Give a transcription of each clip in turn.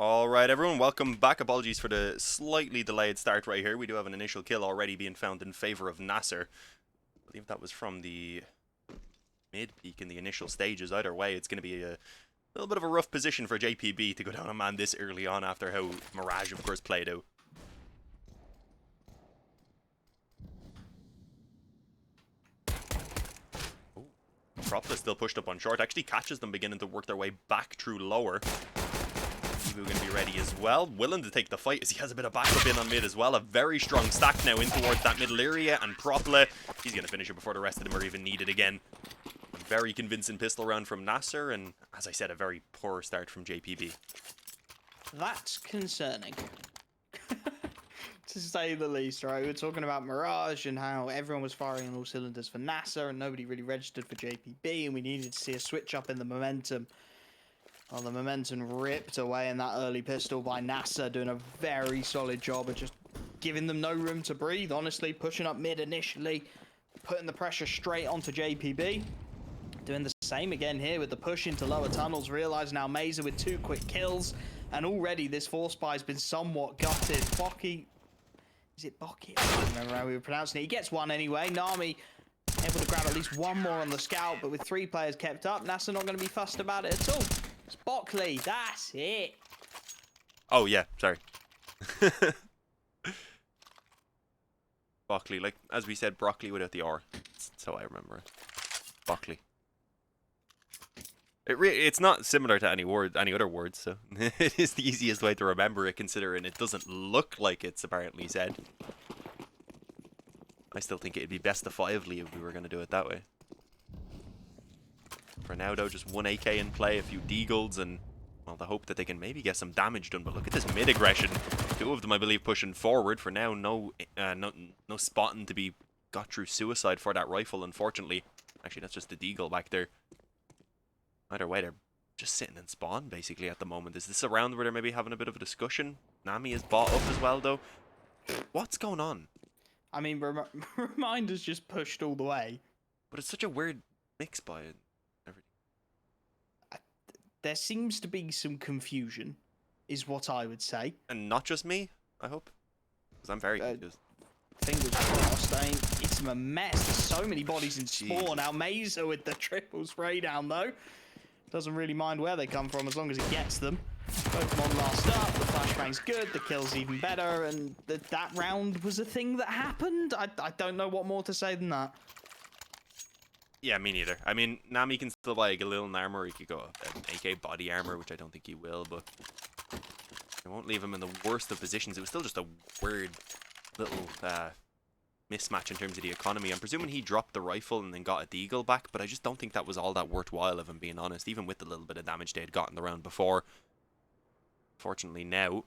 Alright everyone, welcome back. Apologies for the slightly delayed start right here. We do have an initial kill already being found in favour of NASR. I believe that was from the mid-peak in the initial stages. Either way, it's going to be a little bit of a rough position for JpB to go down a man this early on after how Mirage of course played out. Propleh still pushed up on short, actually catches them beginning to work their way back through lower. JpbPokemonSterino going to be ready as well, willing to take the fight as he has a bit of backup in on mid as well. A very strong stack now in towards that middle area, and Propleh, he's going to finish it before the rest of them are even needed again. A very convincing pistol round from NASR, and as I said, a very poor start from JpB. That's concerning, to say the least, right? We were talking about Mirage and how everyone was firing on all cylinders for NASR and nobody really registered for JpB, and we needed to see a switch up in the momentum. Well, the momentum ripped away in that early pistol by NASR, doing a very solid job of just giving them no room to breathe, honestly, pushing up mid initially, putting the pressure straight onto JpB. Doing the same again here with the push into lower tunnels, realize now Mazer with 2 quick kills, and already this force buy has been somewhat gutted. Boki, is it Boki? I don't remember how we were pronouncing it. He gets one anyway. Nami able to grab at least one more on the scout, but with 3 players kept up, NASR not going to be fussed about it at all. It's Bokley, that's it. Oh yeah, sorry. Bokley, like as we said, broccoli without the R. That's how I remember it. Bokley. It's not similar to any other words, so it is the easiest way to remember it, considering it doesn't look like it's apparently said. I still think it'd be best of 5-ly if we were going to do it that way. For now, though, just 1 AK in play, a few deagles, and well, the hope that they can maybe get some damage done. But look at this mid aggression. 2 of them, I believe, pushing forward. For now, no spotting to be got through suicide for that rifle, unfortunately. Actually, that's just the deagle back there. Either way, they're just sitting in spawn, basically, at the moment. Is this a round where they're maybe having a bit of a discussion? Nami is bought up as well, though. What's going on? I mean, Reminder's just pushed all the way. But it's such a weird mix by it. There seems to be some confusion, is what I would say. And not just me, I hope. Because I'm very confused. Fingers crossed. I mean, it's a mess. There's so many bodies in spawn. Now Mazer with the triple spray down, though. Doesn't really mind where they come from as long as he gets them. Pokemon last up. The flashbang's good. The kill's even better. And that round was a thing that happened. I don't know what more to say than that. Yeah, me neither. I mean, Nami can still buy a Galil armor. He could go an AK body armor, which I don't think he will, but it won't leave him in the worst of positions. It was still just a weird little mismatch in terms of the economy. I'm presuming he dropped the rifle and then got a deagle back, but I just don't think that was all that worthwhile, if I'm being honest, even with the little bit of damage they had gotten the round before. Fortunately now,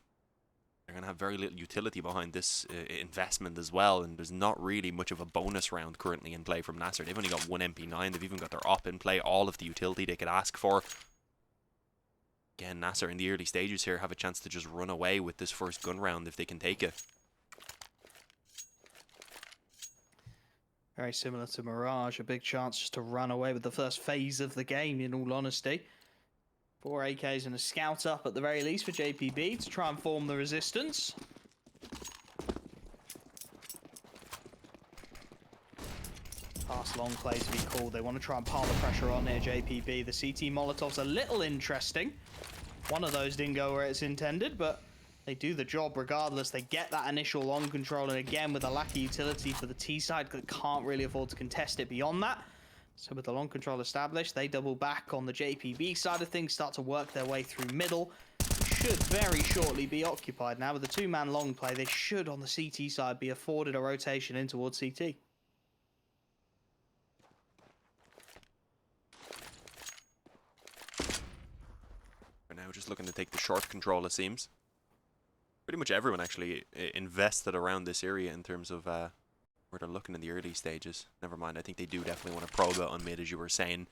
they're going to have very little utility behind this investment as well, and there's not really much of a bonus round currently in play from NASR. They've only got 1 MP9, they've even got their op in play, all of the utility they could ask for. Again, NASR in the early stages here have a chance to just run away with this first gun round if they can take it. Very similar to Mirage, a big chance just to run away with the first phase of the game, in all honesty. 4 AKs and a scout up at the very least for JpB to try and form the resistance. Pass long play to be called. They want to try and pile the pressure on here, JpB. The CT Molotov's a little interesting. One of those didn't go where it's intended, but they do the job regardless. They get that initial long control, and again, with a lack of utility for the T side, they can't really afford to contest it beyond that. So with the long control established, they double back on the JpB side of things, start to work their way through middle. Should very shortly be occupied now. With the 2-man long play, they should, on the CT side, be afforded a rotation in towards CT. For now, just looking to take the short control, it seems. Pretty much everyone actually invested around this area in terms of where they're looking in the early stages. Never mind, I think they do definitely want to probe it on mid, as you were saying.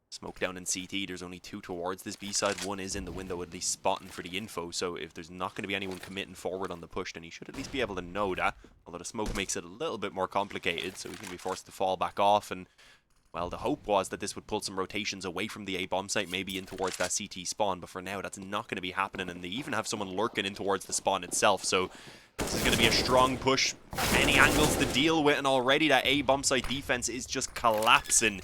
Smoke down in CT, there's only 2 towards this B side. 1 is in the window, at least spotting for the info, so if there's not going to be anyone committing forward on the push, then he should at least be able to know that. Although the smoke makes it a little bit more complicated, so he can be forced to fall back off, and well, the hope was that this would pull some rotations away from the A bomb site, maybe in towards that CT spawn, but for now that's not going to be happening, and they even have someone lurking in towards the spawn itself, so this is going to be a strong push. Many angles to deal with, and already that A bomb site defense is just collapsing.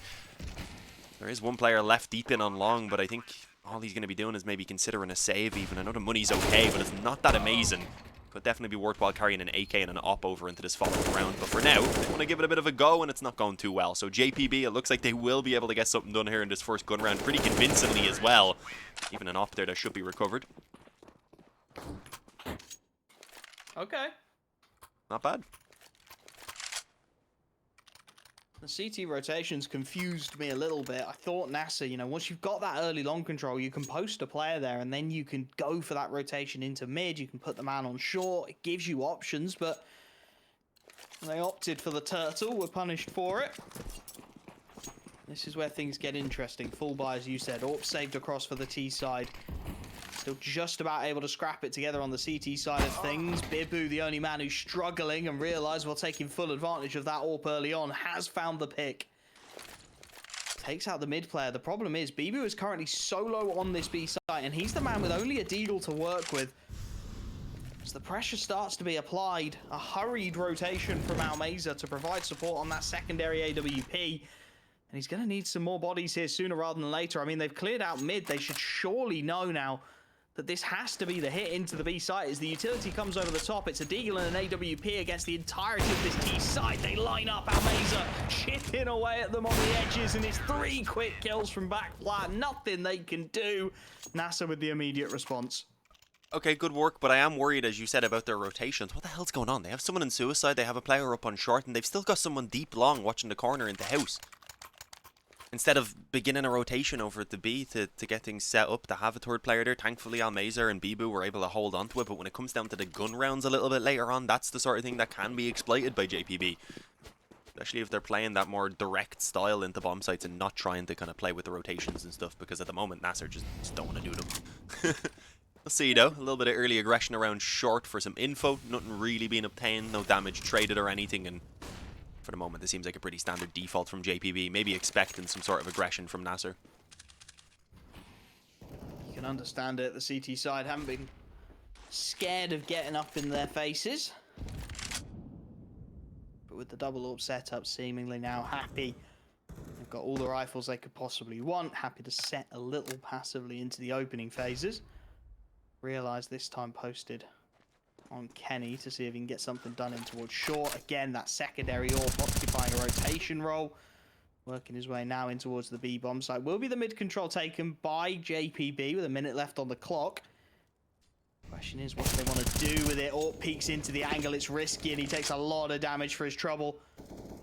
There is one player left deep in on long, but I think all he's going to be doing is maybe considering a save even. I know the money's okay, but it's not that amazing. Could definitely be worthwhile carrying an AK and an op over into this following round. But for now, they want to give it a bit of a go, and it's not going too well. So JpB, it looks like they will be able to get something done here in this first gun round pretty convincingly as well. Even an op there that should be recovered. Okay. Not bad. The CT rotations confused me a little bit. I thought NASR, you know, once you've got that early long control, you can post a player there and then you can go for that rotation into mid. You can put the man on short. It gives you options, but they opted for the turtle. Were punished for it. This is where things get interesting. Full buy, as you said. AWP saved across for the T side. Still just about able to scrap it together on the CT side of things. Bibu, the only man who's struggling and realised while taking full advantage of that AWP early on, has found the pick. Takes out the mid player. The problem is, Bibu is currently solo on this B site, and he's the man with only a deagle to work with. As the pressure starts to be applied, a hurried rotation from Almeza to provide support on that secondary AWP. And he's going to need some more bodies here sooner rather than later. I mean, they've cleared out mid. They should surely know now that this has to be the hit into the B site. As the utility comes over the top, it's a deagle and an AWP against the entirety of this T site. They line up, Almeza chipping away at them on the edges, and it's 3 quick kills from backplat. Nothing they can do. NASR with the immediate response. Okay, good work, but I am worried, as you said, about their rotations. What the hell's going on? They have someone in suicide, they have a player up on short, and they've still got someone deep long watching the corner in the house. Instead of beginning a rotation over at the B to get things set up, to have a third player there, thankfully Almeza and Bibu were able to hold on to it, but when it comes down to the gun rounds a little bit later on, that's the sort of thing that can be exploited by JpB. Especially if they're playing that more direct style into bomb sites and not trying to kind of play with the rotations and stuff, because at the moment NASR just don't want to do them. We'll see though, a little bit of early aggression around short for some info, nothing really being obtained, no damage traded or anything, and for the moment, this seems like a pretty standard default from JpB. Maybe expecting some sort of aggression from NASR. You can understand it. The CT side haven't been scared of getting up in their faces. But with the double AWP setup seemingly now happy. They've got all the rifles they could possibly want. Happy to set a little passively into the opening phases. Realise this time posted on Kenny to see if he can get something done in towards short. Again, that secondary AWP occupying a rotation role. Working his way now in towards the B bomb site. Will be the mid control taken by JpB with a minute left on the clock. Question is what they want to do with it. AWP peeks into the angle. It's risky and he takes a lot of damage for his trouble.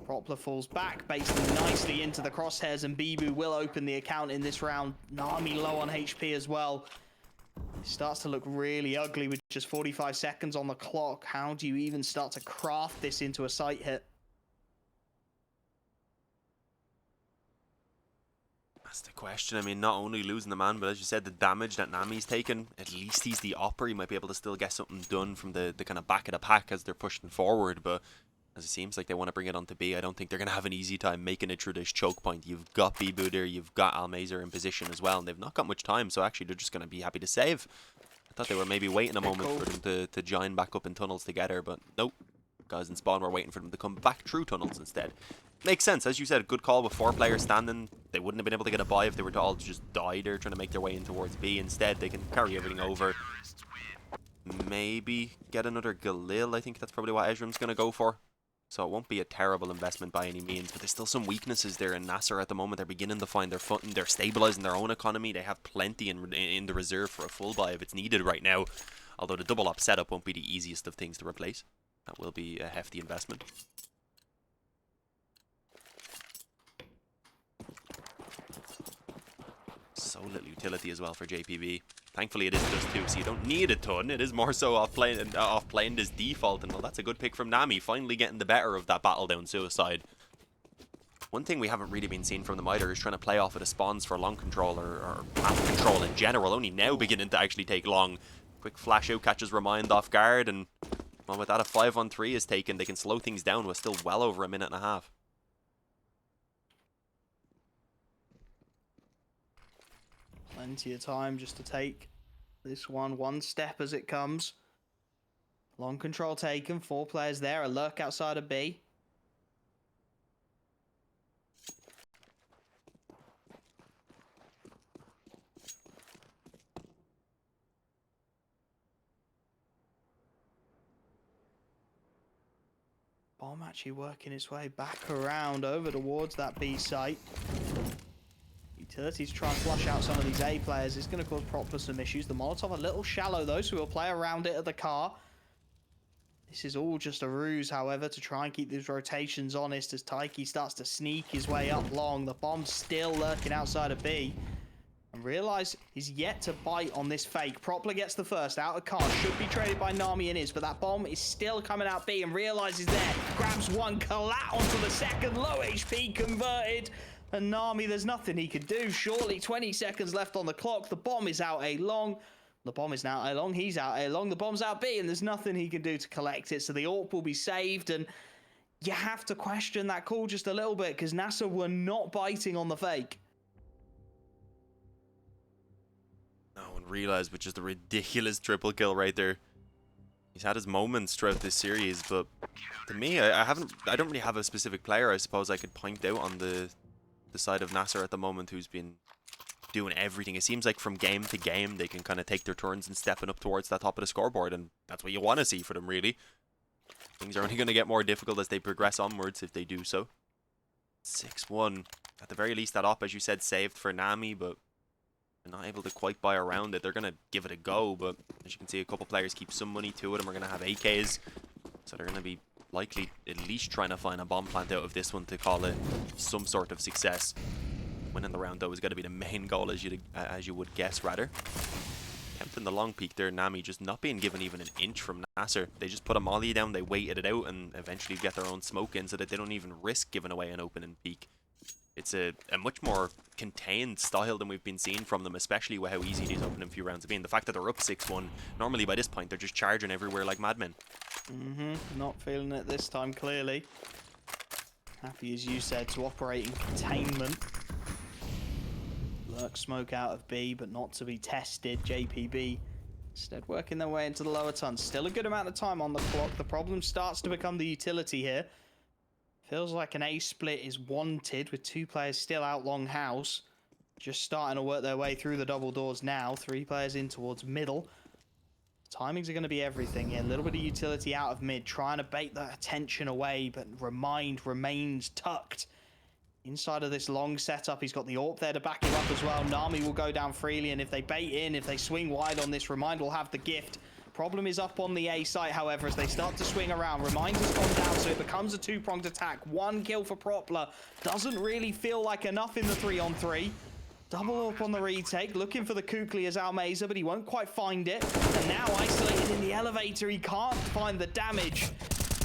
Propleh falls back, baits them nicely into the crosshairs, and Bibu will open the account in this round. Nami low on HP as well. It starts to look really ugly with just 45 seconds on the clock. How do you even start to craft this into a site hit? That's the question. I mean, not only losing the man, but as you said, the damage that Nami's taken, at least he's the opper. He might be able to still get something done from the kind of back of the pack as they're pushing forward, but as it seems like they want to bring it onto B, I don't think they're going to have an easy time making it through this choke point. You've got Bibu there, you've got Almeza in position as well, and they've not got much time, so actually they're just going to be happy to save. I thought they were maybe waiting a moment for them to join back up in tunnels together, but nope. Guys in spawn were waiting for them to come back through tunnels instead. Makes sense, as you said, good call with 4 players standing. They wouldn't have been able to get a buy if they were to all just die there trying to make their way in towards B. Instead, they can carry everything over. Maybe get another Galil. I think that's probably what Ezram's going to go for. So it won't be a terrible investment by any means, but there's still some weaknesses there in NASR at the moment. They're beginning to find their footing. They're stabilizing their own economy. They have plenty in the reserve for a full buy if it's needed right now. Although the double op setup won't be the easiest of things to replace. That will be a hefty investment. So little utility as well for JpB. Thankfully it is Dust2, so you don't need a ton. It is more so off playing this default, and well, that's a good pick from Nami, finally getting the better of that battle down suicide. One thing we haven't really been seeing from them either is trying to play off of the spawns for long control or map control in general, only now beginning to actually take long. Quick flash out catches Remind off guard, and well, with that a 5-on-3 is taken, they can slow things down with still well over a minute and a half. Plenty of time just to take this one step as it comes. Long control taken. 4 players there. A lurk outside of B. Bomb actually working its way back around over towards that B site. Utilities try and flush out some of these A players. It's going to cause Propleh some issues. The Molotov a little shallow though, so we'll play around it at the car. This is all just a ruse, however, to try and keep these rotations honest as Taiki starts to sneak his way up long. The bomb's still lurking outside of B. And realize he's yet to bite on this fake. Propleh gets the first out of car. Should be traded by Nami and is, but that bomb is still coming out B and realizes there. Grabs one, collat onto the second. Low HP converted. And Nami, there's nothing he could do. Surely 20 seconds left on the clock. The bomb is out A long. The bomb is now A long. He's out A long. The bomb's out B and there's nothing he can do to collect it. So the AWP will be saved. And you have to question that call just a little bit because NASR were not biting on the fake. No one realized, which is the ridiculous triple kill right there. He's had his moments throughout this series, but to me, I don't really have a specific player I suppose I could point out on the side of NASR at the moment who's been doing everything. It seems like from game to game they can kind of take their turns and stepping up towards that top of the scoreboard, and that's what you want to see for them, really. Things are only going to get more difficult as they progress onwards if they do so. 6-1. At the very least, that op, as you said, saved for Nami, but they're not able to quite buy around it. They're going to give it a go, but as you can see, a couple players keep some money to it, and we're going to have AKs. So they're going to be likely at least trying to find a bomb plant out of this one to call it some sort of success. Winning the round, though, is going to be the main goal, as you would guess, rather. Attempting the long peek there, Nami just not being given even an inch from NASR. They just put a molly down, they waited it out, and eventually get their own smoke in so that they don't even risk giving away an opening peek. It's a much more contained style than we've been seeing from them, especially with how easy these opening few rounds have been. The fact that they're up 6-1, normally by this point they're just charging everywhere like madmen. Not feeling it this time, clearly. Happy, as you said, to operate in containment. Lurk smoke out of B, but not to be tested. JpB instead working their way into the lower tons. Still a good amount of time on the clock. The problem starts to become the utility here. Feels like an A split is wanted with 2 players still out long house. Just starting to work their way through the double doors now. 3 players in towards middle. Timings are going to be everything here. A little bit of utility out of mid. Trying to bait that attention away, but remains tucked. Inside of this long setup, he's got the AWP there to back him up as well. Nami will go down freely, and if they bait in, if they swing wide on this, Remind will have the gift. Problem is up on the A site, however, as they start to swing around. Remind has gone down, so it becomes a 2-pronged attack. 1 kill for Propleh. Doesn't really feel like enough in the 3-on-3. Double up on the retake, looking for the Kukli as Almeza, but he won't quite find it. And now isolated in the elevator, he can't find the damage.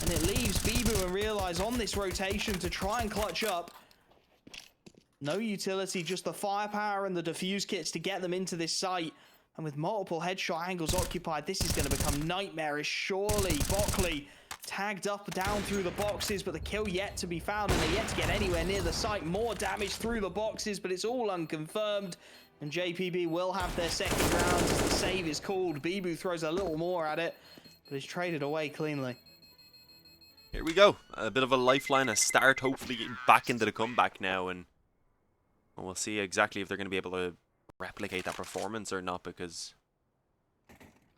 And it leaves Bibu and Realize on this rotation to try and clutch up. No utility, just the firepower and the defuse kits to get them into this site. And with multiple headshot angles occupied, this is going to become nightmarish. Surely, Bokley tagged up down through the boxes, but the kill yet to be found, and they're yet to get anywhere near the site. More damage through the boxes, but it's all unconfirmed. And JpB will have their second round as the save is called. Bibu throws a little more at it, but is traded away cleanly. Here we go. A bit of a lifeline, a start, hopefully getting back into the comeback now, and we'll see exactly if they're going to be able to replicate that performance or not, because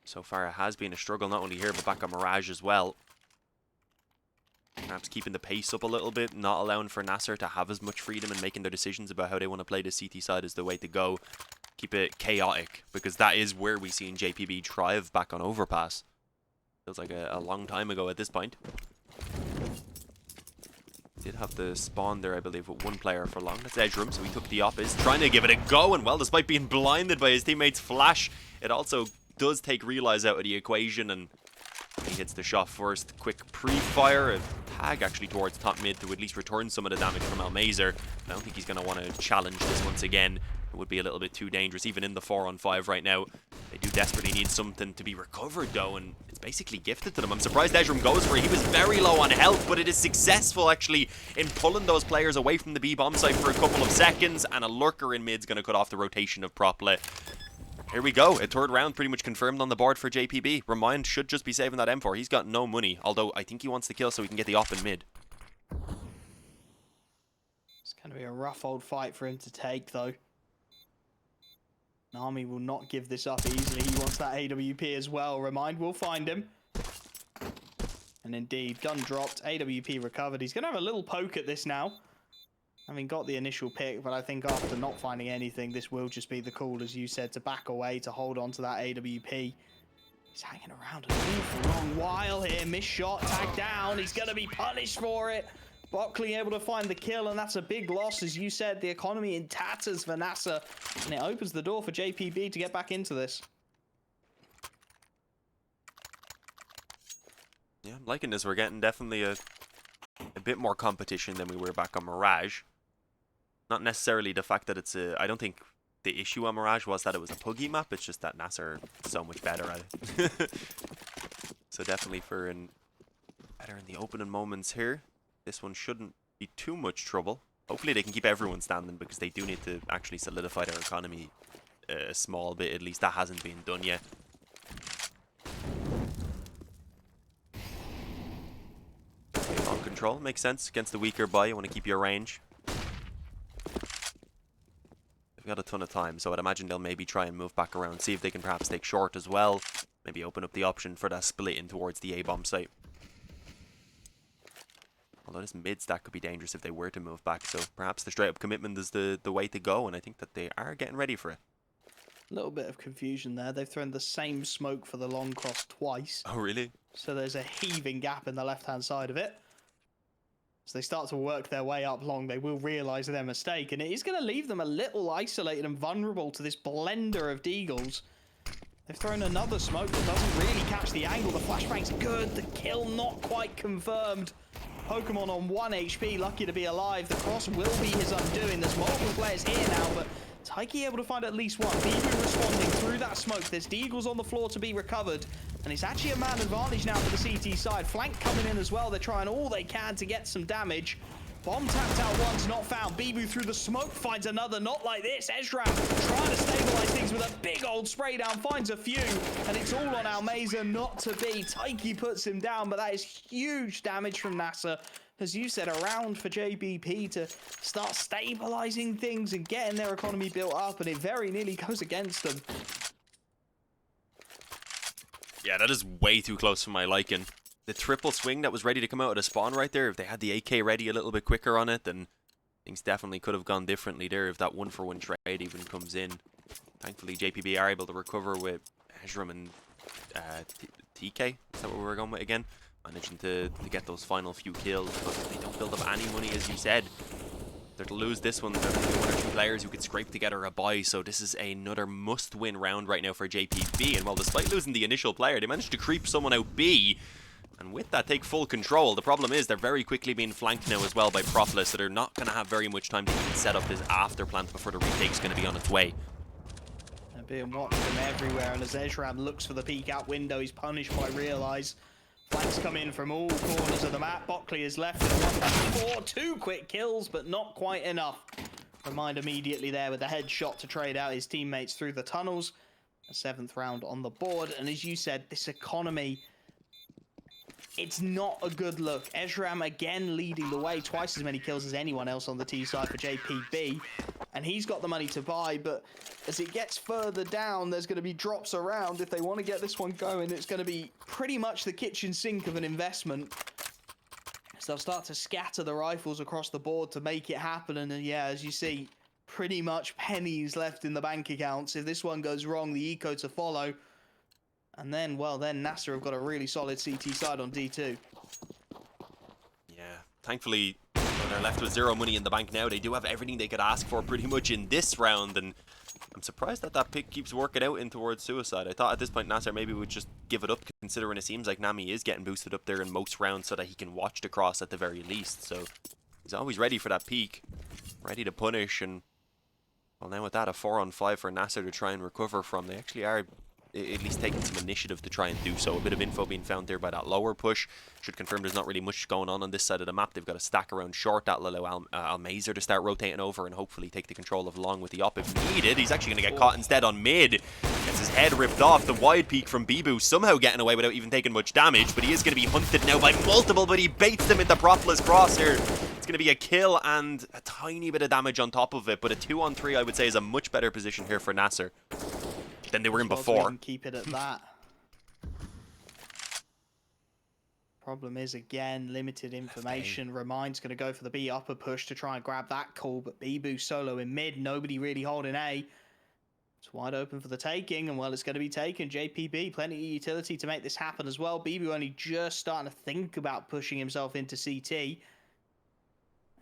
so far it has been a struggle, not only here but back on Mirage as well. Perhaps keeping the pace up a little bit, not allowing for NASR to have as much freedom in making their decisions about how they want to play the CT side is the way to go. Keep it chaotic, because that is where we seen JpB thrive back on Overpass. Feels like a long time ago at this point. Did have the spawn there, I believe, with 1 player for long. That's Edge Room, so he took the op. Is trying to give it a go, and well, despite being blinded by his teammate's flash, it also does take Realize out of the equation, and he hits the shot first. Quick pre-fire, a tag actually towards top mid to at least return some of the damage from Almeza. I don't think he's going to want to challenge this once again. It would be a little bit too dangerous, even in the 4-on-5 right now. They do desperately need something to be recovered, though, and it's basically gifted to them. I'm surprised Ezram goes for it. He was very low on health, but it is successful actually in pulling those players away from the B bomb site for a couple of seconds, and a lurker in mid's going to cut off the rotation of Propleh. Here we go. A third round pretty much confirmed on the board for JpB. Remind should just be saving that M4. He's got no money, although I think he wants to kill so he can get the op in mid. It's going to be a rough old fight for him to take, though. Nami will not give this up easily. He wants that AWP as well. Remind will find him. And indeed, gun dropped, AWP recovered. He's going to have a little poke at this now. Having got the initial pick, but I think after not finding anything, this will just be the call, as you said, to back away, to hold on to that AWP. He's hanging around an awful long while here. Missed shot, tagged down. He's going to be punished for it. Buckley able to find the kill, and that's a big loss. As you said, the economy in tatters for NASR, and it opens the door for JpB to get back into this. Yeah, I'm liking this. We're getting definitely a bit more competition than we were back on Mirage. Not necessarily the fact that it's a... I don't think the issue on Mirage was that it was a puggy map. It's just that NASR is so much better at it. So definitely for better in the opening moments here. This one shouldn't be too much trouble. Hopefully they can keep everyone standing, because they do need to actually solidify their economy a small bit. At least that hasn't been done yet. On control makes sense against the weaker buy. You want to keep your range. They've got a ton of time, so I'd imagine they'll maybe try and move back around, see if they can perhaps take short as well. Maybe open up the option for that split in towards the A bomb site. Although this mid stack could be dangerous if they were to move back, so perhaps the straight up commitment is the way to go, and I think that they are getting ready for it. A little bit of confusion there. They've thrown the same smoke for the long cross twice. Oh, really? So there's a heaving gap in the left-hand side of it. As they start to work their way up long, they will realise their mistake, and it is going to leave them a little isolated and vulnerable to this blender of deagles. They've thrown another smoke that doesn't really catch the angle. The flashbang's good. The kill not quite confirmed. Pokemon on 1 HP, lucky to be alive. The cross will be his undoing. There's multiple players here now, but Taiki able to find at least one. Bibu responding through that smoke. There's Deagles on the floor to be recovered, and it's actually a man advantage now for the CT side. Flank coming in as well. They're trying all they can to get some damage. Bomb tapped out once, not found. Bibu through the smoke finds another. Not like this. Ezram trying to stabilize things with a big old spray down. Finds a few, and it's all on Almeza not to be. Taiki puts him down, but that is huge damage from NASR. As you said, around for JpB to start stabilizing things and getting their economy built up, and it very nearly goes against them. Yeah, that is way too close for my liking. The triple swing that was ready to come out of the spawn right there, if they had the AK ready a little bit quicker on it, then things definitely could have gone differently there if that 1-for-1 trade even comes in. Thankfully, JpB are able to recover with Ezram and TK. Is that what we were going with again? Managing to get those final few kills, but they don't build up any money, as you said. They're to lose this one. There's only 1 or 2 players who could scrape together a buy, so this is another must-win round right now for JpB. And while despite losing the initial player, they managed to creep someone out B, and with that take full control. The problem is they're very quickly being flanked now as well by Propleh, so they're not going to have very much time to even set up this after plant before the retake's going to be on its way. They're being watched from everywhere, and as Ezram looks for the peek out window, he's punished by Realize. Flanks come in from all corners of the map. Buckley is left with 1-4. 2 quick kills, but not quite enough. Remind immediately there with the headshot to trade out his teammates through the tunnels. A 7th round on the board, and as you said, this economy, it's not a good look. Ezram again leading the way, twice as many kills as anyone else on the T side for JpB, and he's got the money to buy, but as it gets further down, there's going to be drops around. If they want to get this one going, it's going to be pretty much the kitchen sink of an investment. So they'll start to scatter the rifles across the board to make it happen, and yeah, as you see, pretty much pennies left in the bank accounts. If this one goes wrong, the eco to follow. And then, well, then NASR have got a really solid CT side on D2. Yeah, thankfully, they're left with 0 money in the bank now. They do have everything they could ask for pretty much in this round, and I'm surprised that that pick keeps working out in towards suicide. I thought at this point NASR maybe would just give it up, considering it seems like Nami is getting boosted up there in most rounds so that he can watch the cross at the very least. So he's always ready for that peak, ready to punish, and well, now with that, a 4-on-5 for NASR to try and recover from. They actually are at least taking some initiative to try and do so. A bit of info being found there by that lower push. Should confirm there's not really much going on this side of the map. They've got a stack around short. That'll allow Almazer to start rotating over and hopefully take the control of long with the op if needed. He's actually going to get caught instead on mid. Gets his head ripped off. The wide peak from Bibu somehow getting away without even taking much damage, but he is going to be hunted now by multiple, but he baits them into Propleh's crosshair. It's going to be a kill and a tiny bit of damage on top of it, but a 2-on-3 I would say is a much better position here for NASR than they were in before. We can keep it at that. Problem is, again, limited information. Remind's going to go for the B upper push to try and grab that call, but Bibu solo in mid. Nobody really holding A. It's wide open for the taking, and well, it's going to be taken. JpB, plenty of utility to make this happen as well. Bibu only just starting to think about pushing himself into CT.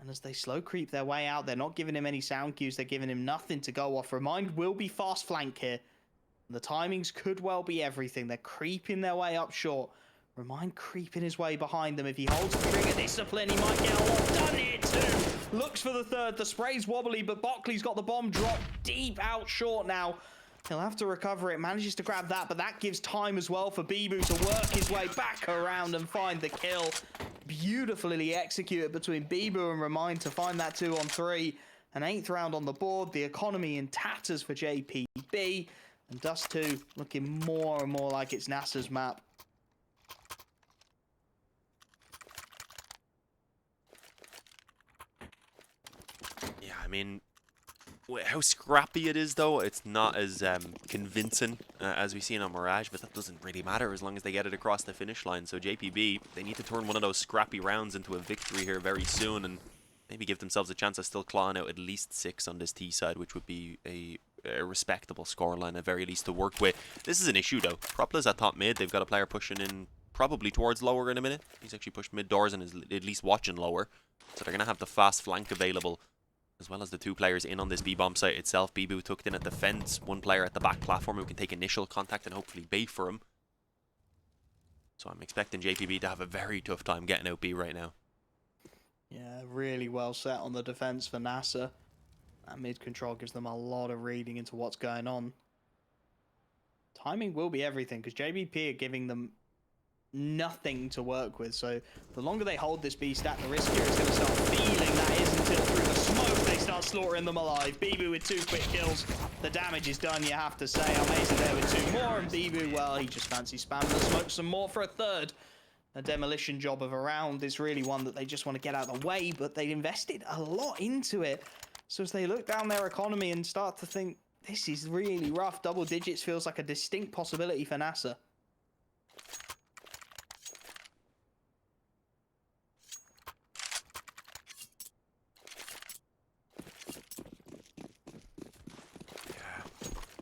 And as they slow creep their way out, they're not giving him any sound cues. They're giving him nothing to go off. Remind will be fast flank here. The timings could well be everything. They're creeping their way up short. Remind creeping his way behind them. If he holds the trigger, Discipline, he might get a lot done here too. Looks for the third. The spray's wobbly, but Buckley's got the bomb dropped deep out short now. He'll have to recover it. Manages to grab that, but that gives time as well for Bibu to work his way back around and find the kill. Beautifully executed between Bibu and Remind to find that 2-on-3. An 8th round on the board. The economy in tatters for JpB. And Dust2 looking more and more like it's NASR's map. Yeah, I mean, how scrappy it is, though, it's not as convincing as we've seen on Mirage, but that doesn't really matter as long as they get it across the finish line. So JpB, they need to turn one of those scrappy rounds into a victory here very soon and maybe give themselves a chance of still clawing out at least 6 on this T side, which would be a respectable scoreline at very least to work with. This is an issue, though. Propleh's at top mid. They've got a player pushing in probably towards lower in a minute. He's actually pushed mid doors and is at least watching lower. So they're going to have the fast flank available, as well as the 2 players in on this B-bomb site itself. Bibu tucked in at the fence, 1 player at the back platform who can take initial contact and hopefully bait for him. So I'm expecting JpB to have a very tough time getting out B right now. Yeah, really well set on the defense for NASR. That mid control gives them a lot of reading into what's going on. Timing will be everything, because JpB are giving them nothing to work with. So the longer they hold this B stack, the riskier it's going to start feeling. That is until through the smoke they start slaughtering them alive. Bibu with 2 quick kills. The damage is done, you have to say. Almazer there with 2 more, and Bibu, well, he just fancy spamming the smoke some more for a third. A demolition job of a round is really one that they just want to get out of the way, but they invested a lot into it. So as they look down their economy and start to think, this is really rough, double digits feels like a distinct possibility for NASR.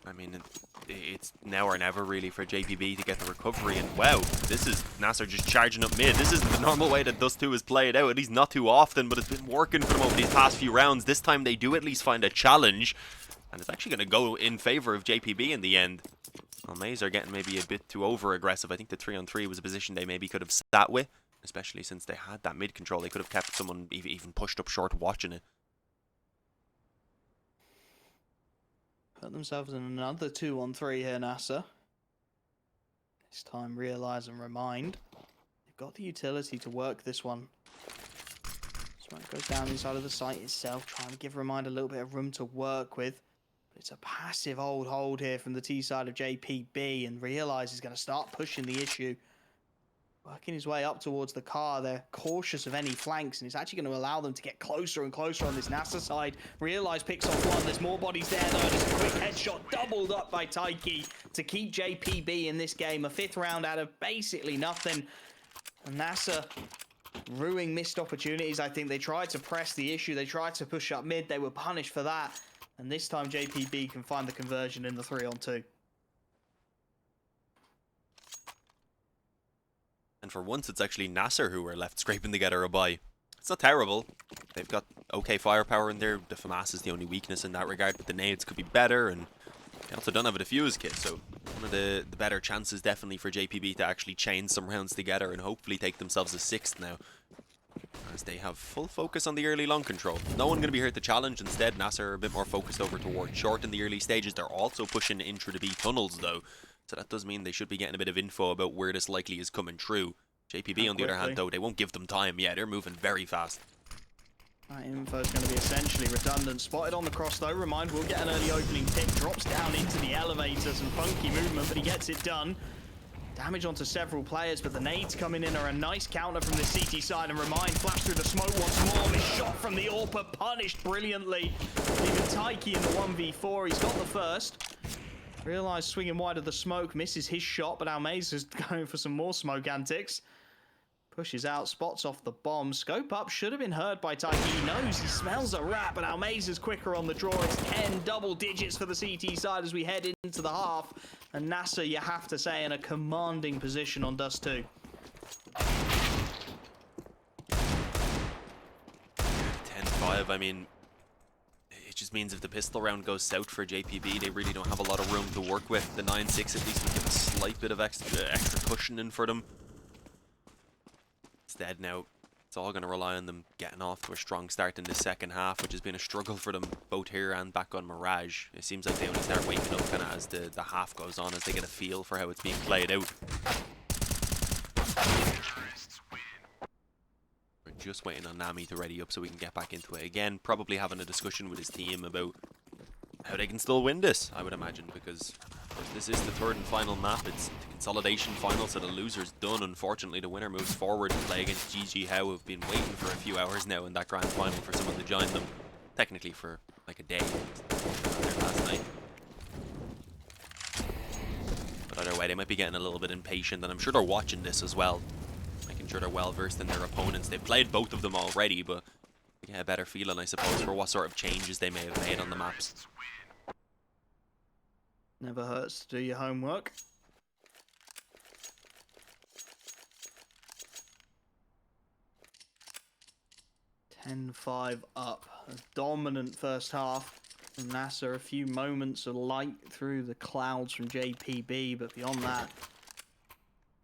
I mean, it's now or never really for JpB to get the recovery, and wow, this is NASR just charging up mid. This isn't the normal way that Dust2 has played out, at least not too often, but it's been working for them over these past few rounds. This time they do at least find a challenge, and it's actually going to go in favor of JpB in the end. Almazer getting maybe a bit too over-aggressive. I think the 3-on-3 was a position they maybe could have sat with, especially since they had that mid control. They could have kept someone even pushed up short watching it. Put themselves in another 2-on-3 here, NASR. This time, realize and remind. They've got the utility to work this one. Smoke goes down inside of the site itself, trying to give Remind a little bit of room to work with. But it's a passive old hold here from the T side of JpB, and realize he's going to start pushing the issue. Working his way up towards the car, they're cautious of any flanks, and it's actually going to allow them to get closer and closer on this NASR side. Realize picks off 1, there's more bodies there though, there's a quick headshot doubled up by Taiki to keep JpB in this game. A 5th round out of basically nothing. And NASR ruining missed opportunities. I think they tried to press the issue, they tried to push up mid, they were punished for that. And this time JpB can find the conversion in the 3-on-2. And for once, it's actually NASR who are left scraping together a buy. It's not terrible. They've got okay firepower in there. The FAMAS is the only weakness in that regard, but the nades could be better, and they also don't have a defuse kit, so one of the better chances definitely for JpB to actually chain some rounds together and hopefully take themselves a 6th now, as they have full focus on the early long control. No one going to be here to challenge. Instead, NASR are a bit more focused over towards short in the early stages. They're also pushing in through the B tunnels, though. So that does mean they should be getting a bit of info about where this likely is coming through. JpB, on the other hand, though, they won't give them time. Yeah, they're moving very fast. That info is going to be essentially redundant. Spotted on the cross, though. Remind, we'll get an early opening pick. Drops down into the elevator. Some funky movement, but he gets it done. Damage onto several players, but the nades coming in are a nice counter from the CT side. And Remind flash through the smoke once more. His shot from the AWPer punished brilliantly. Even Taiki in the 1v4. He's got the first. Realized swinging wide of the smoke. Misses his shot, but Almeza's going for some more smoke antics. Pushes out, spots off the bomb. Scope up should have been heard by Taiki. He knows, he smells a rat, but Almeza's quicker on the draw. It's 10 double digits for the CT side as we head into the half. And NASR, you have to say, in a commanding position on Dust2. 10-5, I mean, it just means if the pistol round goes south for JpB, they really don't have a lot of room to work with. The 9-6 at least would give a slight bit of extra cushioning for them. Instead now, it's all going to rely on them getting off to a strong start in the second half, which has been a struggle for them both here and back on Mirage. It seems like they only start waking up kind of as the half goes on, as they get a feel for how it's being played out. We're just waiting on Nami to ready up so we can get back into it again. Probably having a discussion with his team about how they can still win this, I would imagine, because this is the third and final map. It's the consolidation final, so the loser's done. Unfortunately, the winner moves forward to play against GG How, who've been waiting for a few hours now in that grand final for someone to join them. Technically for like a day last night. But either way, they might be getting a little bit impatient, and I'm sure they're watching this as well. Making sure they're well versed in their opponents. They've played both of them already, but yeah, a better feeling, I suppose, for what sort of changes they may have made on the maps. Never hurts to do your homework. (10-5) up. A dominant first half from NASR. A few moments of light through the clouds from JpB, but beyond that,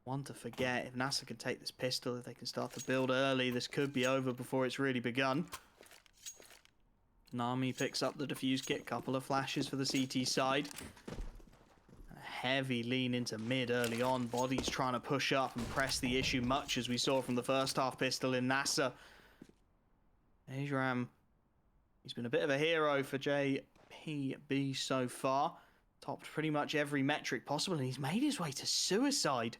one to forget. If NASR can take this pistol, if they can start to build early, this could be over before it's really begun. Nami picks up the defuse kit, couple of flashes for the CT side. A heavy lean into mid early on. Bodies trying to push up and press the issue, much as we saw from the first half pistol in NASR. Ajram, he's been a bit of a hero for JpB so far. Topped pretty much every metric possible, and he's made his way to suicide.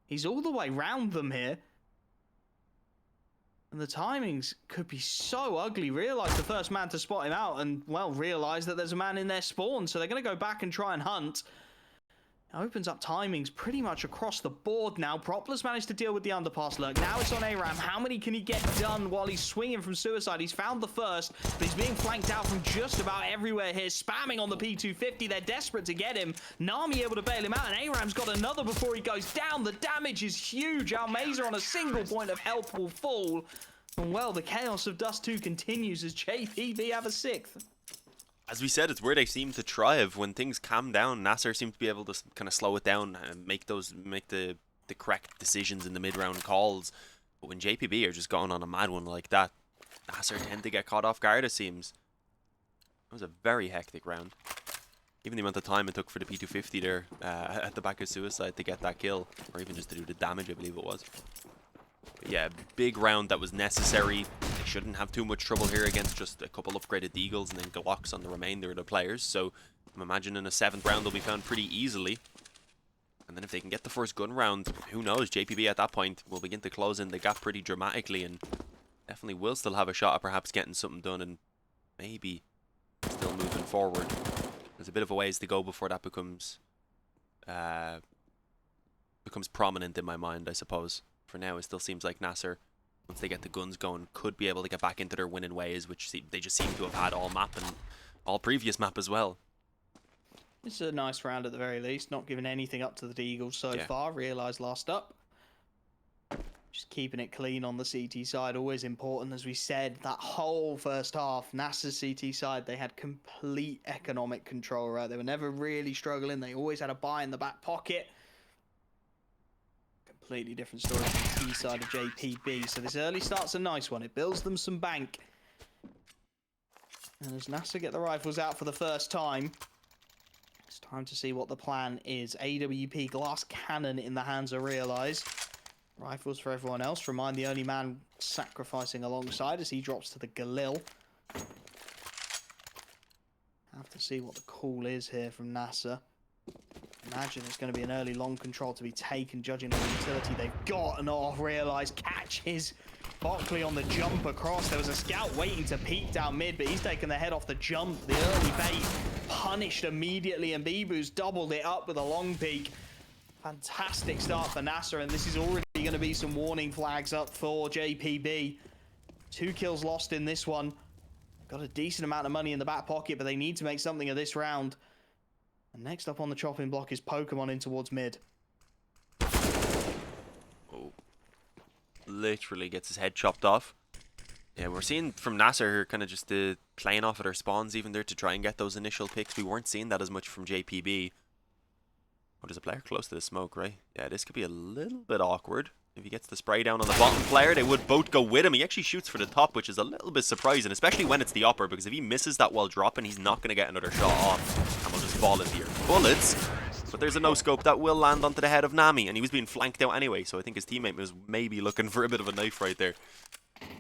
He's all the way round them here. And the timings could be so ugly. Realize the first man to spot him out and, well, realize that there's a man in their spawn. So they're going to go back and try and hunt. It opens up timings pretty much across the board now. Propleh's managed to deal with the underpass lurk. Now it's on Aram. How many can he get done while he's swinging from suicide? He's found the first, but he's being flanked out from just about everywhere here. Spamming on the P250. They're desperate to get him. Nami able to bail him out, and Aram's got another before he goes down. The damage is huge. Almeza on a single point of health will fall. And, well, the chaos of Dust2 continues as JpB have a sixth. As we said, it's where they seem to thrive. When things calm down, NASR seems to be able to kind of slow it down and make the correct decisions in the mid-round calls. But when JpB are just going on a mad one like that, NASR tend to get caught off guard, it seems. It was a very hectic round. Even the amount of time it took for the P250 there at the back of Suicide to get that kill, or even just to do the damage, I believe it was. But yeah, big round that was necessary. They shouldn't have too much trouble here against just a couple upgraded Deagles and then Glocks on the remainder of the players. So I'm imagining a 7th round will be found pretty easily. And then if they can get the first gun round, who knows, JpB at that point will begin to close in the gap pretty dramatically and definitely will still have a shot at perhaps getting something done and maybe still moving forward. There's a bit of a ways to go before that becomes prominent in my mind, I suppose. For now, it still seems like NASR, once they get the guns going, could be able to get back into their winning ways, which they just seem to have had all map and all previous map as well. It's a nice round at the very least. Not giving anything up to the Eagles so far. Realize last up. Just keeping it clean on the CT side. Always important, as we said. That whole first half, NASR's CT side, they had complete economic control, right? They were never really struggling. They always had a buy in the back pocket. Completely different story from the T side of JpB. So this early start's a nice one. It builds them some bank. And as NASR get the rifles out for the first time, It's time to see what the plan is. AWP glass cannon in the hands of Realize. Rifles for everyone else. Remind the only man sacrificing alongside as he drops to the Galil. Have to see what the call is here from NASR. Imagine it's going to be an early long control to be taken, judging on the utility they've got. And oh, Realize catches Buckley on the jump across. There was a scout waiting to peek down mid, but he's taken the head off the jump. The early bait punished immediately, and Bibu's doubled it up with a long peek. Fantastic start for NASR, and this is already going to be some warning flags up for JpB. 2 kills lost in this one. Got a decent amount of money in the back pocket, but they need to make something of this round. And next up on the chopping block is Pokemon in towards mid. Oh. Literally gets his head chopped off. Yeah, we're seeing from NASR here kind of just playing off of their spawns even there to try and get those initial picks. We weren't seeing that as much from JpB. Oh, there's a player close to the smoke, right? Yeah, this could be a little bit awkward. If he gets the spray down on the bottom player, they would both go with him. He actually shoots for the top, which is a little bit surprising, especially when it's the upper, because if he misses that while dropping, he's not going to get another shot off, and will just fall into your bullets. But there's a no-scope that will land onto the head of Nami, and he was being flanked out anyway, so I think his teammate was maybe looking for a bit of a knife right there.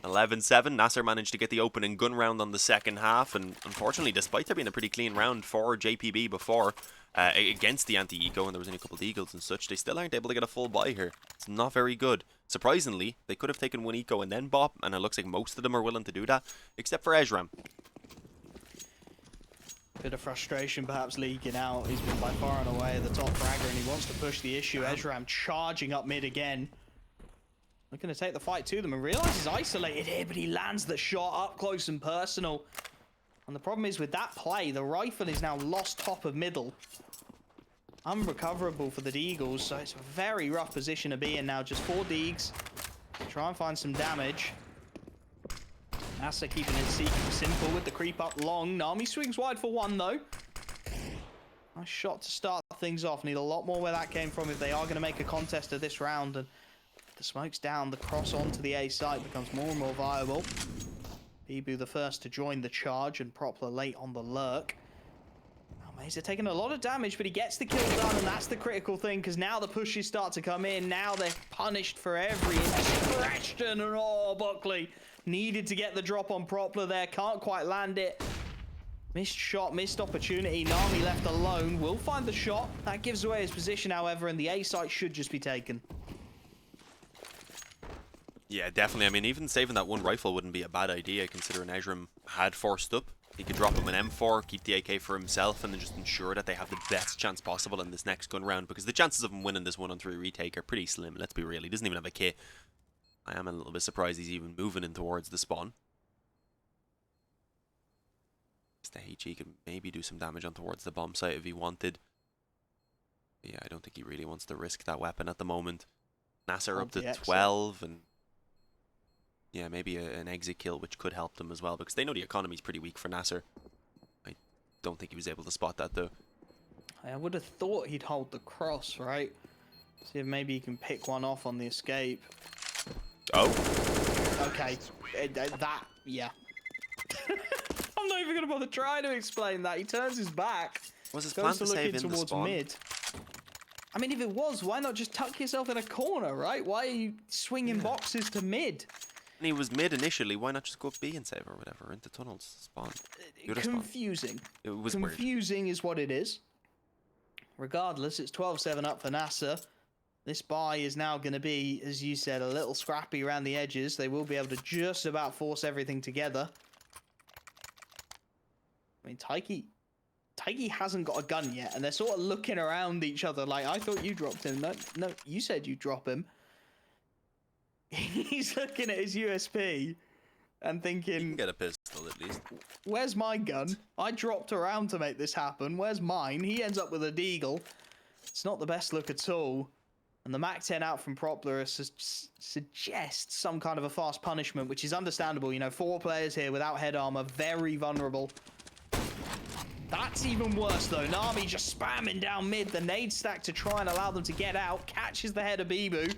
11-7, NASR managed to get the opening gun round on the second half, and unfortunately, despite there being a pretty clean round for JpB before, against the anti-eco, and there was only a couple of eagles and such, they still aren't able to get a full buy here. It's not very good. Surprisingly, they could have taken one eco and then bop, and it looks like most of them are willing to do that, except for Ezram. Bit of frustration perhaps leaking out. He's been by far and away the top fragger, and he wants to push the issue. Ezram charging up mid again. Looking to take the fight to them, and Realize he's isolated here, but he lands the shot up close and personal. And the problem is with that play, the rifle is now lost top of middle. Unrecoverable for the Deagles, so it's a very rough position to be in now. Just 4 Deags. Try and find some damage. NASR keeping it simple with the creep up long. Nami swings wide for 1 though. Nice shot to start things off. Need a lot more where that came from if they are going to make a contest of this round. And the smoke's down, the cross onto the A site becomes more and more viable. Bibu the first to join the charge, and Propleh late on the lurk. Mesa taking a lot of damage, but he gets the kill done, and that's the critical thing, because now the pushes start to come in. Now they're punished for every indiscretion, and oh, Buckley needed to get the drop on Propleh there. Can't quite land it. Missed shot, missed opportunity. Nami left alone. Will find the shot. That gives away his position, however, and the A site should just be taken. Yeah, definitely. I mean, even saving that one rifle wouldn't be a bad idea, considering Ezram had forced up. He could drop him an M4, keep the AK for himself, and then just ensure that they have the best chance possible in this next gun round, because the chances of him winning this 1-on-3 retake are pretty slim, let's be real. He doesn't even have a kit. I am a little bit surprised he's even moving in towards the spawn. The HE could maybe do some damage on towards the bomb site if he wanted. But yeah, I don't think he really wants to risk that weapon at the moment. NASR up to 12, and yeah, maybe an exit kill, which could help them as well, because they know the economy's pretty weak for NASR. I don't think he was able to spot that, though. I would have thought he'd hold the cross, right? See if maybe he can pick one off on the escape. Oh. Okay. Yeah. I'm not even going to bother trying to explain that. He turns his back. Was his plan to save in the spawn? Mid. I mean, if it was, why not just tuck yourself in a corner, right? Why are you swinging boxes to mid? And he was mid initially. Why not just go B and save or whatever into tunnels? Spawn. Confusing. It was confusing is what it is. Regardless, it's 12-7 up for NASR. This buy is now going to be, as you said, a little scrappy around the edges. They will be able to just about force everything together. I mean, Taiki hasn't got a gun yet, and they're sort of looking around each other like, I thought you dropped him. No, you said you'd drop him. He's looking at his USP and thinking, you can get a pistol at least. Where's my gun? I dropped around to make this happen. Where's mine? He ends up with a deagle. It's not the best look at all. And the Mac 10 out from Propleh suggests some kind of a fast punishment, which is understandable. You know, 4 players here without head armor, very vulnerable. That's even worse, though. Nami just spamming down mid. The nade stack to try and allow them to get out. Catches the head of Bibu.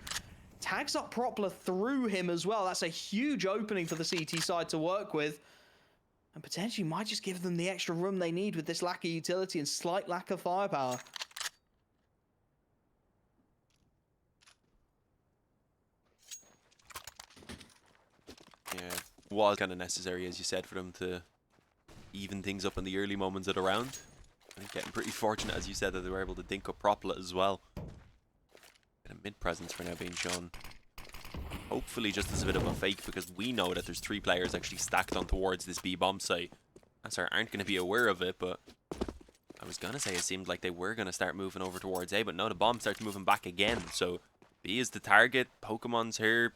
Tags up Propleh through him as well. That's a huge opening for the CT side to work with. And potentially might just give them the extra room they need with this lack of utility and slight lack of firepower. Yeah, was kind of necessary, as you said, for them to even things up in the early moments of the round. I think getting pretty fortunate, as you said, that they were able to dink up Propleh as well. Get a mid presence for now being shown. Hopefully just as a bit of a fake, because we know that there's 3 players actually stacked on towards this B bomb site. NASR aren't going to be aware of it, but I was going to say it seemed like they were going to start moving over towards A, but no, the bomb starts moving back again. So B is the target, Pokemon's here,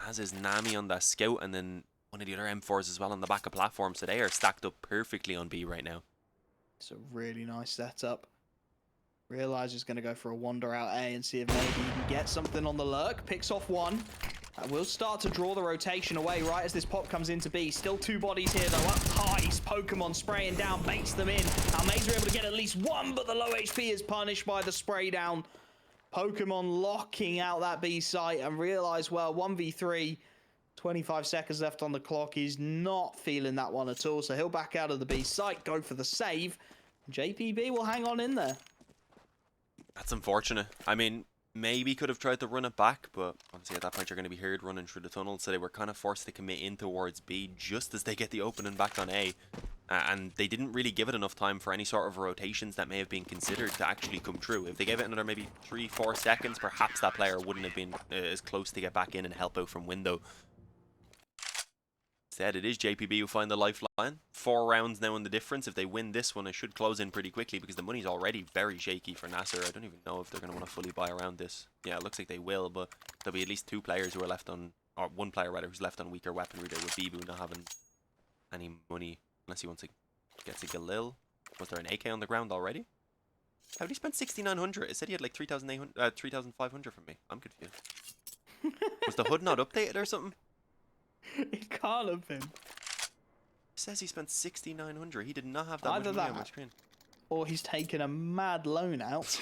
as is Nami on that scout, and then one of the other M4s as well on the back of platform. So they are stacked up perfectly on B right now. It's a really nice setup. Realize he's going to go for a wander out A and see if maybe he can get something on the lurk. Picks off one. That will start to draw the rotation away right as this pop comes into B. Still 2 bodies here though. Up high, Pokemon spraying down, baits them in. Almays are able to get at least one, but the low HP is punished by the spray down. Pokemon locking out that B site and realize, well, 1v3, 25 seconds left on the clock. He's not feeling that one at all, so he'll back out of the B site, go for the save. JpB will hang on in there. That's unfortunate. I mean, maybe could have tried to run it back, but obviously at that point you're going to be heard running through the tunnel, so they were kind of forced to commit in towards B just as they get the opening back on A. And they didn't really give it enough time for any sort of rotations that may have been considered to actually come true. If they gave it another maybe 3-4 seconds, perhaps that player wouldn't have been as close to get back in and help out from window. Instead, it is JpB who find the lifeline. 4 rounds now in the difference. If they win this one, it should close in pretty quickly because the money's already very shaky for NASR. I don't even know if they're going to want to fully buy around this. Yeah, it looks like they will, but there'll be at least 2 players who are left on, or 1 player rather, who's left on weaker weaponry there, with Bibu not having any money unless he wants to get a Galil. Was there an AK on the ground already? How did he spend 6,900? It said he had like 3,500 from me. I'm confused. Was the HUD not updated or something? It can't have been. It says he spent 6,900. He did not have that Either much money on that, my screen. or he's taken a mad loan out.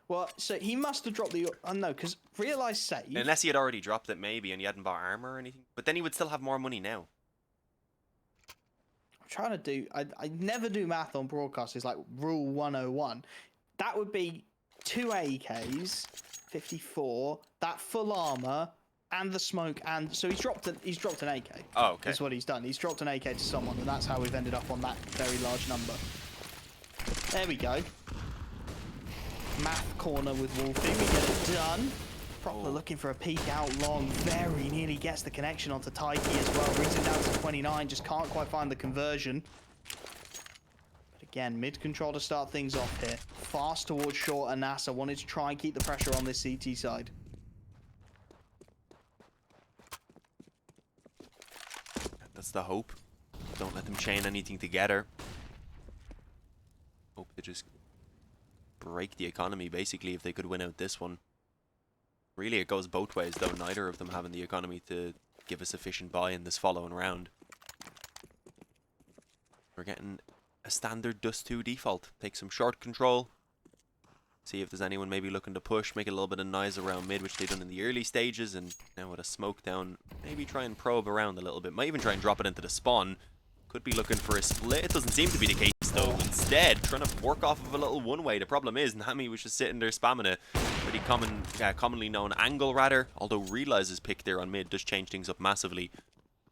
Well, so he must have dropped the... no, because realize save... Unless he had already dropped it, maybe, and he hadn't bought armor or anything. But then he would still have more money now. I'm trying to do... I never do math on broadcast. It's like rule 101. That would be 2 AKs, 54, that full armor... and the smoke, and so he's dropped an AK. Oh, okay. That's what he's done. He's dropped an AK to someone, and that's how we've ended up on that very large number. There we go. Math corner with Wolfie. We get it done. Propleh looking for a peek out long. Very nearly gets the connection onto Taiki as well. Brings it down to 29. Just can't quite find the conversion. But again, mid control to start things off here. Fast towards short, and NASR wanted to try and keep the pressure on this CT side. That's the hope. Don't let them chain anything together. Hope they just break the economy, basically, if they could win out this one. Really, it goes both ways, though. Neither of them having the economy to give a sufficient buy in this following round. We're getting a standard Dust2 default. Take some short control. See if there's anyone maybe looking to push, make a little bit of noise around mid, which they've done in the early stages, and now with a smoke down, maybe try and probe around a little bit. Might even try and drop it into the spawn. Could be looking for a split. It doesn't seem to be the case, though. Instead, trying to work off of a little one-way. The problem is, Nami was just sitting there spamming a pretty commonly known angle, rather. Although Realize's pick there on mid does change things up massively.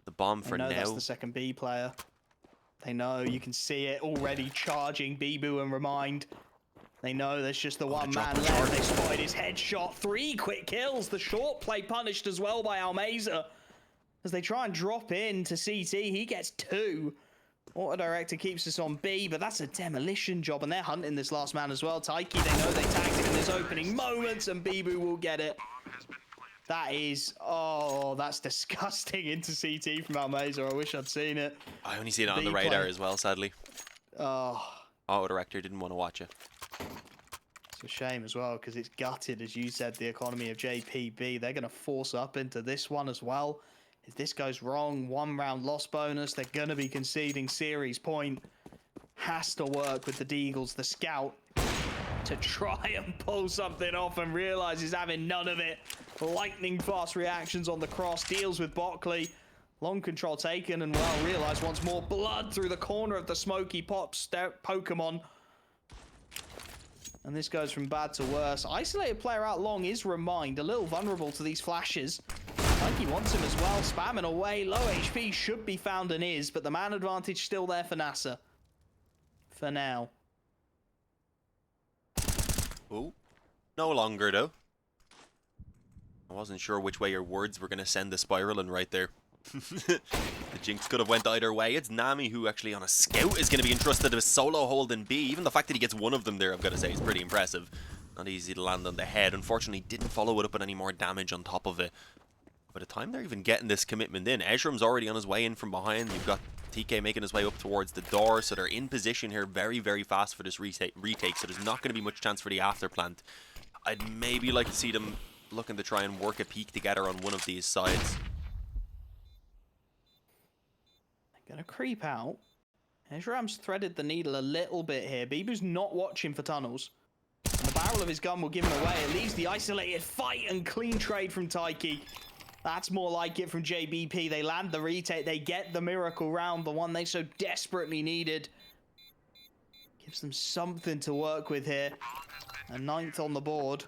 The bomb for now. That's the second B player. They know, you can see it already charging Bibu and Remind. They know there's just the one man left. They spotted his headshot. 3 quick kills. The short play punished as well by Almays. As they try and drop in to CT, he gets 2. Auto Director keeps us on B, but that's a demolition job, and they're hunting this last man as well. Taiki, they know they tagged him in this opening moments, and Bibu will get it. That is, oh, that's disgusting into CT from Almays. I wish I'd seen it. I only seen it on the radar as well, sadly. Oh. Auto Director didn't want to watch it. It's a shame as well, because it's gutted, as you said, the economy of JpB. They're going to force up into this one as well. If this goes wrong, 1 round loss bonus, they're going to be conceding series point. Has to work with the Deagles, the scout, to try and pull something off, and realize he's having none of it. Lightning fast reactions on the cross, deals with Bockley. Long control taken, and well, realize once more blood through the corner of the smoky pops Pokemon. And this goes from bad to worse. Isolated player out long is Remind, a little vulnerable to these flashes. Like he wants him as well, spamming away. Low HP should be found and is, but the man advantage still there for NASR. For now. Oh, no longer though. I wasn't sure which way your words were going to send the spiraling right there. The Jinx could have went either way. It's Nami who actually on a scout is going to be entrusted with solo holding B. Even the fact that he gets one of them there, I've got to say, is pretty impressive. Not easy to land on the head. Unfortunately, didn't follow it up with any more damage on top of it. By the time they're even getting this commitment in, Ezram's already on his way in from behind. You've got TK making his way up towards the door, so they're in position here very, very fast for this retake, so there's not going to be much chance for the afterplant. I'd maybe like to see them looking to try and work a peek together on one of these sides. Gonna creep out. Ezram's threaded the needle a little bit here. Bibu's not watching for tunnels. And the barrel of his gun will give him away. It leaves the isolated fight and clean trade from Taiki. That's more like it from JBP. They land the retake. They get the miracle round, the one they so desperately needed. Gives them something to work with here. A 9th on the board.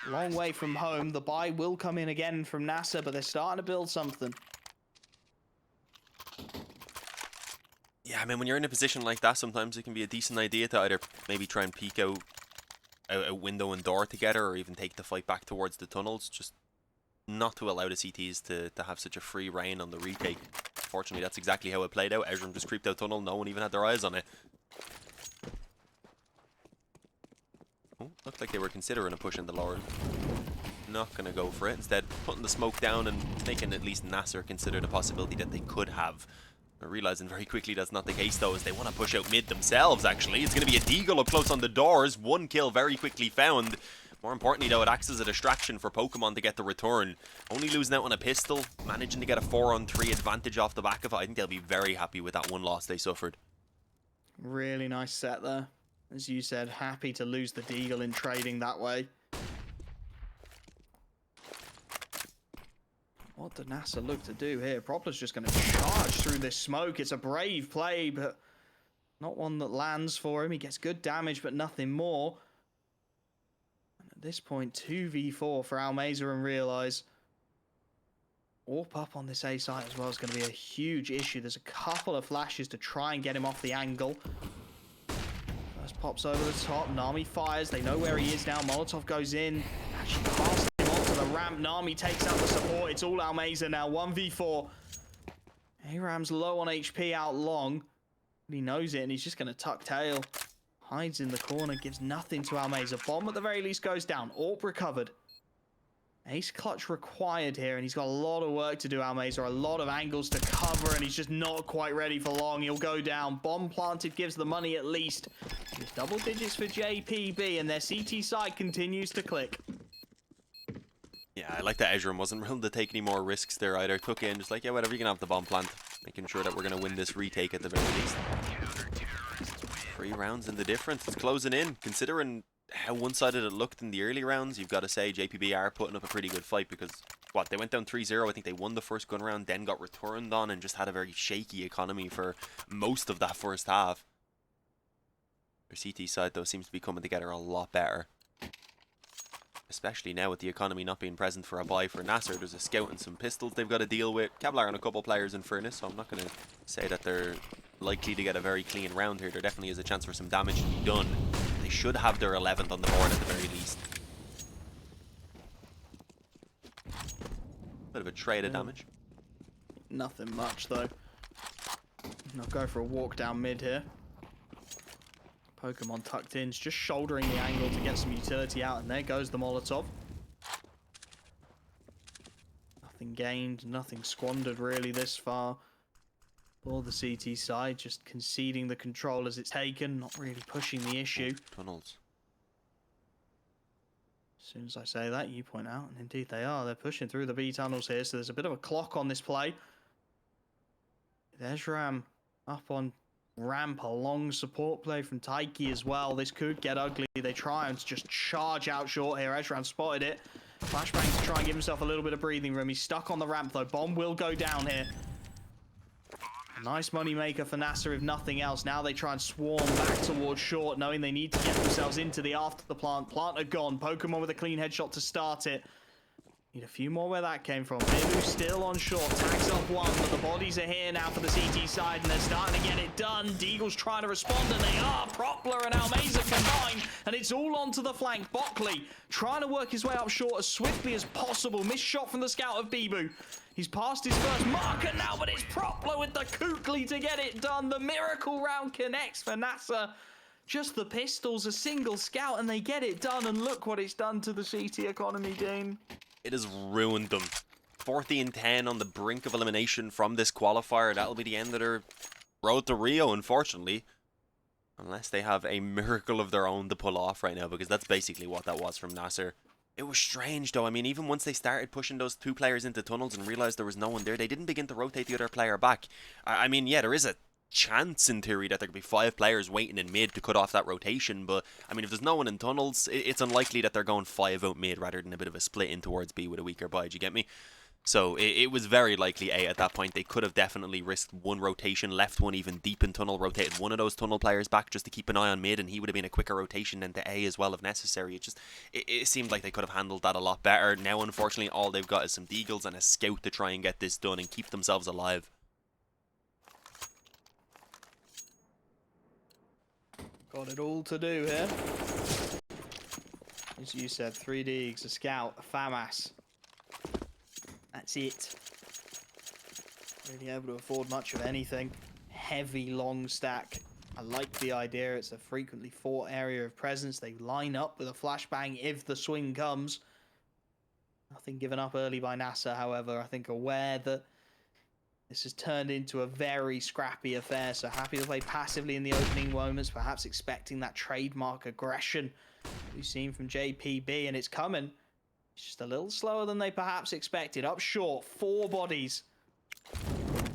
Long way from home. The buy will come in again from NASR, but they're starting to build something. Yeah, I mean, when you're in a position like that, sometimes it can be a decent idea to either maybe try and peek out a window and door together, or even take the fight back towards the tunnels, just not to allow the CTs to have such a free reign on the retake. Fortunately, that's exactly how it played out. Ezram just creeped out tunnel, no one even had their eyes on it. Oh, looked like they were considering a push in the lower. Not going to go for it. Instead, putting the smoke down and making at least NASR consider the possibility that they could have. They're realizing very quickly that's not the case, though, as they want to push out mid themselves, actually. It's going to be a deagle up close on the doors. 1 kill very quickly found. More importantly, though, it acts as a distraction for Pokemon to get the return. Only losing out on a pistol, managing to get a 4-on-3 advantage off the back of it. I think they'll be very happy with that one loss they suffered. Really nice set there. As you said, happy to lose the deagle in trading that way. What did NASR look to do here? Propleh's just going to charge through this smoke. It's a brave play, but not one that lands for him. He gets good damage, but nothing more. And at this point, 2v4 for Almazer and Realize. Warp up on this A site as well is going to be a huge issue. There's a couple of flashes to try and get him off the angle. First pops over the top. Nami fires. They know where he is now. Molotov goes in. Actually past him onto the ramp. Nami takes out the support. It's all Almazer now. 1v4. Aram's low on HP out long. He knows it, and he's just going to tuck tail. Hides in the corner. Gives nothing to Almazer. Bomb at the very least goes down. AWP recovered. Ace clutch required here, and he's got a lot of work to do, Almazer. A lot of angles to cover, and he's just not quite ready for long. He'll go down. Bomb planted gives the money at least. It's double digits for JPB, and their CT side continues to click. Yeah, I like that Ezram wasn't willing to take any more risks there either. Took in, just like, yeah, whatever, you can have the bomb plant. Making sure that we're going to win this retake at the very least. 3 rounds in the difference. It's closing in, considering how one-sided it looked in the early rounds. You've got to say JPB are putting up a pretty good fight, because what, they went down 3-0. I think they won the first gun round, then got returned on, and just had a very shaky economy for most of that first half. Their CT side, though, seems to be coming together a lot better, especially now with the economy not being present for a buy for NASR. There's a scout and some pistols they've got to deal with. Kevlar and a couple players in fairness, so I'm not going to say that they're likely to get a very clean round here. There definitely is a chance for some damage to be done. They should have their 11th on the board at the very least. Bit of a trade of damage. Nothing much, though. I'll go for a walk down mid here. Pokemon tucked in, just shouldering the angle to get some utility out, and there goes the Molotov. Nothing gained, nothing squandered really this far. For the CT side, just conceding the control as it's taken, not really pushing the issue. Tunnels. As soon as I say that, you point out, and indeed they are. They're pushing through the B tunnels here, so there's a bit of a clock on this play. There's Ram up on ramp, a long support play from Taiki as well. This could get ugly. They try and just charge out short here. Ezram spotted it. Flashbang to try and give himself a little bit of breathing room. He's stuck on the ramp though. Bomb will go down here. A nice money maker for NASR if nothing else. Now they try and swarm back towards short, knowing they need to get themselves into the after the plant. Plant are gone. Pokemon with a clean headshot to start it. Need a few more where that came from. Bibu still on short. Tags up one, but the bodies are here now for the CT side, and they're starting to get it done. Deagle's trying to respond, and they are. Propleh and Almeza combined, and it's all onto the flank. Bockley trying to work his way up short as swiftly as possible. Missed shot from the scout of Bibu. He's passed his first marker now, but it's Propleh with the Kukli to get it done. The miracle round connects for NASR. Just the pistols, a single scout, and they get it done. And look what it's done to the CT economy, Dean. It has ruined them. 40-10 on the brink of elimination from this qualifier. That'll be the end of their road to Rio, unfortunately. Unless they have a miracle of their own to pull off right now, because that's basically what that was from NASR. It was strange, though. I mean, even once they started pushing those two players into tunnels and realized there was no one there, they didn't begin to rotate the other player back. I mean, yeah, there is a chance in theory that there could be 5 players waiting in mid to cut off that rotation, but I mean, if there's no one in tunnels, it's unlikely that they're going 5 out mid rather than a bit of a split in towards B with a weaker buy. Do you get me? So it was very likely A at that point. They could have definitely risked one rotation, left one even deep in tunnel, rotated one of those tunnel players back just to keep an eye on mid, and he would have been a quicker rotation than to A as well if necessary. It seemed like they could have handled that a lot better. Now, unfortunately, all they've got is some deagles and a scout to try and get this done and keep themselves alive. Got it all to do here. As you said, 3 Deags, a scout, a FAMAS. That's it. Really able to afford much of anything. Heavy long stack. I like the idea. It's a frequently fought area of presence. They line up with a flashbang if the swing comes. Nothing given up early by NASR, however. I think aware that this has turned into a very scrappy affair, so happy to play passively in the opening moments, perhaps expecting that trademark aggression we've seen from JpB, and it's coming. It's just a little slower than they perhaps expected. Up short, 4 bodies.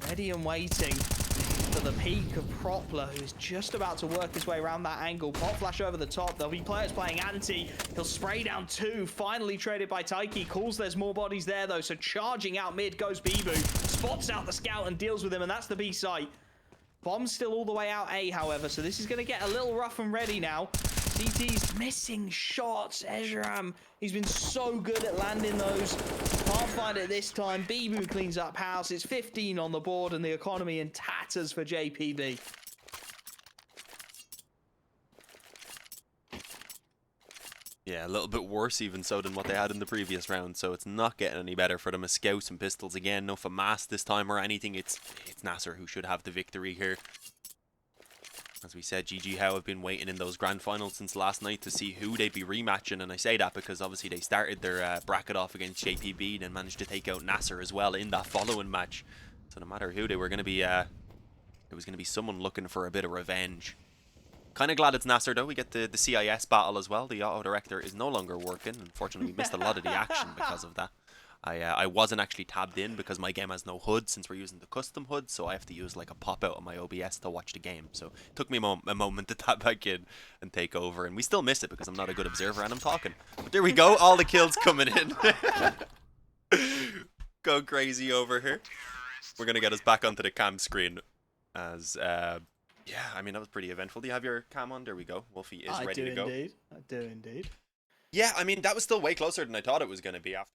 Ready and waiting for the peak of Propleh, who is just about to work his way around that angle. Pop flash over the top. There'll be players playing anti. He'll spray down 2. Finally traded by Taiki. Calls there's more bodies there, though, so charging out mid goes Bibu. Spots out the scout and deals with him, and that's the B site. Bomb's still all the way out A, however, so this is going to get a little rough and ready now. CT's missing shots. Ezram, he's been so good at landing those. Can't find it this time. Bibu cleans up house. It's 15 on the board, and the economy in tatters for JpB. Yeah, a little bit worse even so than what they had in the previous round, so it's not getting any better for them as scouts and pistols again. No FAMAS this time or anything. It's NASR who should have the victory here. As we said, GG How have been waiting in those grand finals since last night to see who they'd be rematching, and I say that because obviously they started their bracket off against JpB and managed to take out NASR as well in that following match. So no matter who they were going to be, there was going to be someone looking for a bit of revenge. Kind of glad it's NASR though. We get the CIS battle as well. The auto director is no longer working. Unfortunately, we missed a lot of the action because of that. I wasn't actually tabbed in because my game has no HUD since we're using the custom HUD, so I have to use like a pop-out on my OBS to watch the game. So it took me a moment to tab back in and take over, and we still miss it because I'm not a good observer and I'm talking. But there we go, all the kills coming in. Go crazy over here. We're going to get us back onto the cam screen as... yeah, I mean, that was pretty eventful. Do you have your cam on? There we go. Wolfie is ready to go. I do indeed. Yeah, I mean, that was still way closer than I thought it was going to be after.